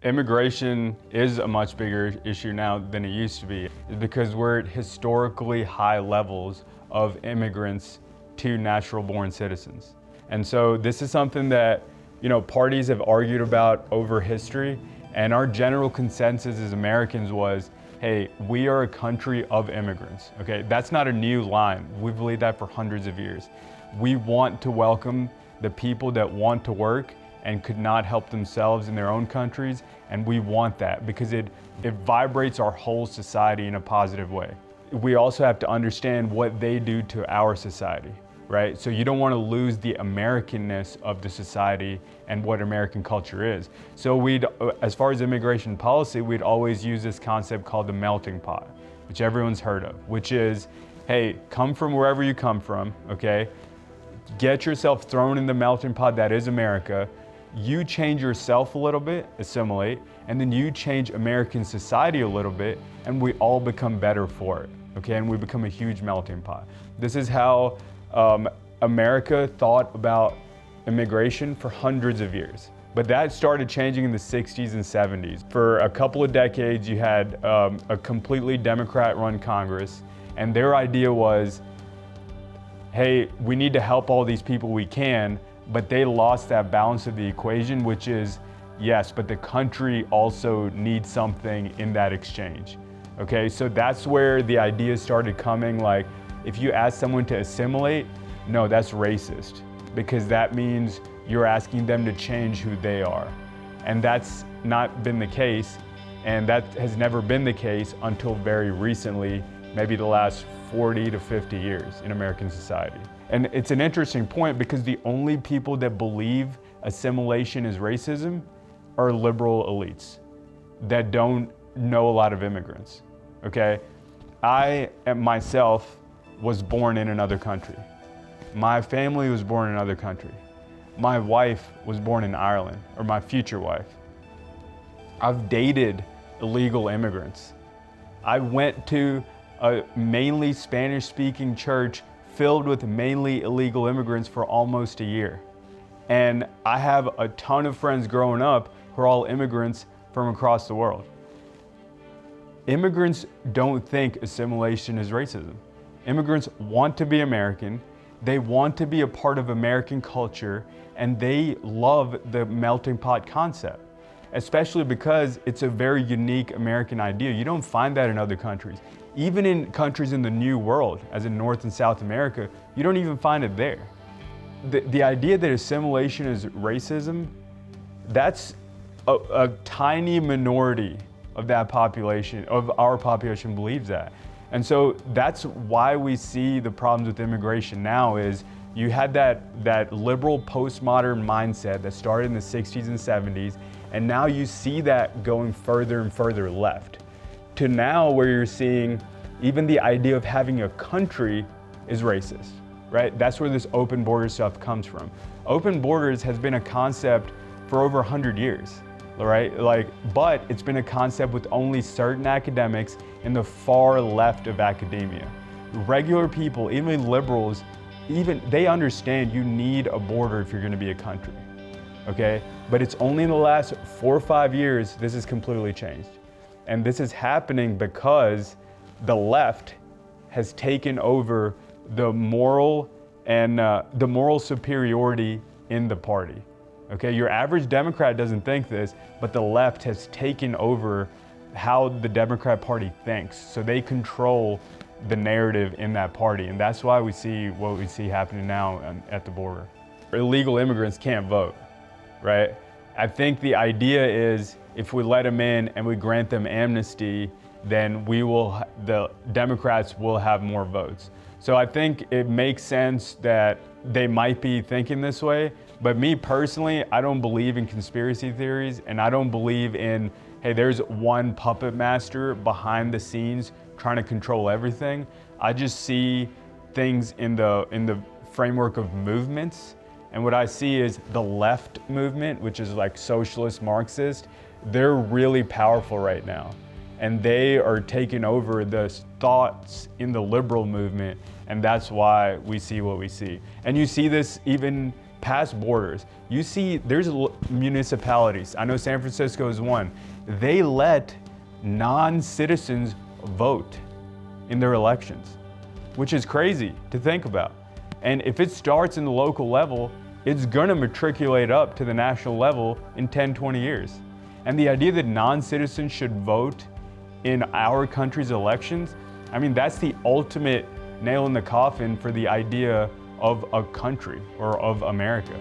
Immigration is a much bigger issue now than it used to be because we're at historically high levels of immigrants to natural born citizens. And so this is something that, parties have argued about over history, and our general consensus as Americans was, hey, we are a country of immigrants, okay? That's not a new line. We've believed that for hundreds of years. We want to welcome the people that want to work and could not help themselves in their own countries, and we want that because it vibrates our whole society in a positive way. We also have to understand what they do to our society, right? So you don't want to lose the Americanness of the society and what American culture is. So as far as immigration policy, we'd always use this concept called the melting pot, which everyone's heard of, which is, hey, come from wherever you come from, okay? Get yourself thrown in the melting pot that is America. You change yourself a little bit, assimilate, and then you change American society a little bit, and we all become better for it, okay? And we become a huge melting pot. This is how America thought about immigration for hundreds of years. But that started changing in the 60s and 70s. For a couple of decades, you had a completely Democrat-run Congress, and their idea was, hey, we need to help all these people we can, but they lost that balance of the equation, which is, yes, but the country also needs something in that exchange. Okay, so that's where the ideas started coming, like, if you ask someone to assimilate, no, that's racist, because that means you're asking them to change who they are. And that's not been the case, and that has never been the case until very recently, maybe the last 40 to 50 years in American society. And it's an interesting point because the only people that believe assimilation is racism are liberal elites that don't know a lot of immigrants, okay? I myself was born in another country. My family was born in another country. My wife was born in Ireland, or my future wife. I've dated illegal immigrants. I went to a mainly Spanish-speaking church filled with mainly illegal immigrants for almost a year. And I have a ton of friends growing up who are all immigrants from across the world. Immigrants don't think assimilation is racism. Immigrants want to be American, they want to be a part of American culture, and they love the melting pot concept, especially because it's a very unique American idea. You don't find that in other countries. Even in countries in the New World, as in North and South America, you don't even find it there. The idea that assimilation is racism, that's a tiny minority of that population, of our population believes that. And so that's why we see the problems with immigration now is you had that liberal postmodern mindset that started in the 60s and 70s, and now you see that going further and further left to now where you're seeing even the idea of having a country is racist, right? That's where this open border stuff comes from. Open borders has been a concept for over 100 years, right? But it's been a concept with only certain academics in the far left of academia. Regular people, even liberals, they understand you need a border if you're gonna be a country, okay? But it's only in the last 4 or 5 years this has completely changed. And this is happening because the left has taken over the moral and the moral superiority in the party. Okay, your average Democrat doesn't think this, but the left has taken over how the Democrat Party thinks. So they control the narrative in that party, and that's why we see what we see happening now at the border. Illegal immigrants can't vote, right? I think the idea is if we let them in and we grant them amnesty, then the Democrats will have more votes. So I think it makes sense that they might be thinking this way, but me personally, I don't believe in conspiracy theories, and I don't believe in, hey, there's one puppet master behind the scenes trying to control everything. I just see things in the framework of movements, and what I see is the left movement, which is like socialist, marxist, they're really powerful right now. And they are taking over the thoughts in the liberal movement, and that's why we see what we see. And you see this even past borders, you see there's municipalities. I know San Francisco is one. They let non-citizens vote in their elections, which is crazy to think about. And if it starts in the local level, it's gonna matriculate up to the national level in 10, 20 years. And the idea that non-citizens should vote in our country's elections, I mean, that's the ultimate nail in the coffin for the idea of a country or of America.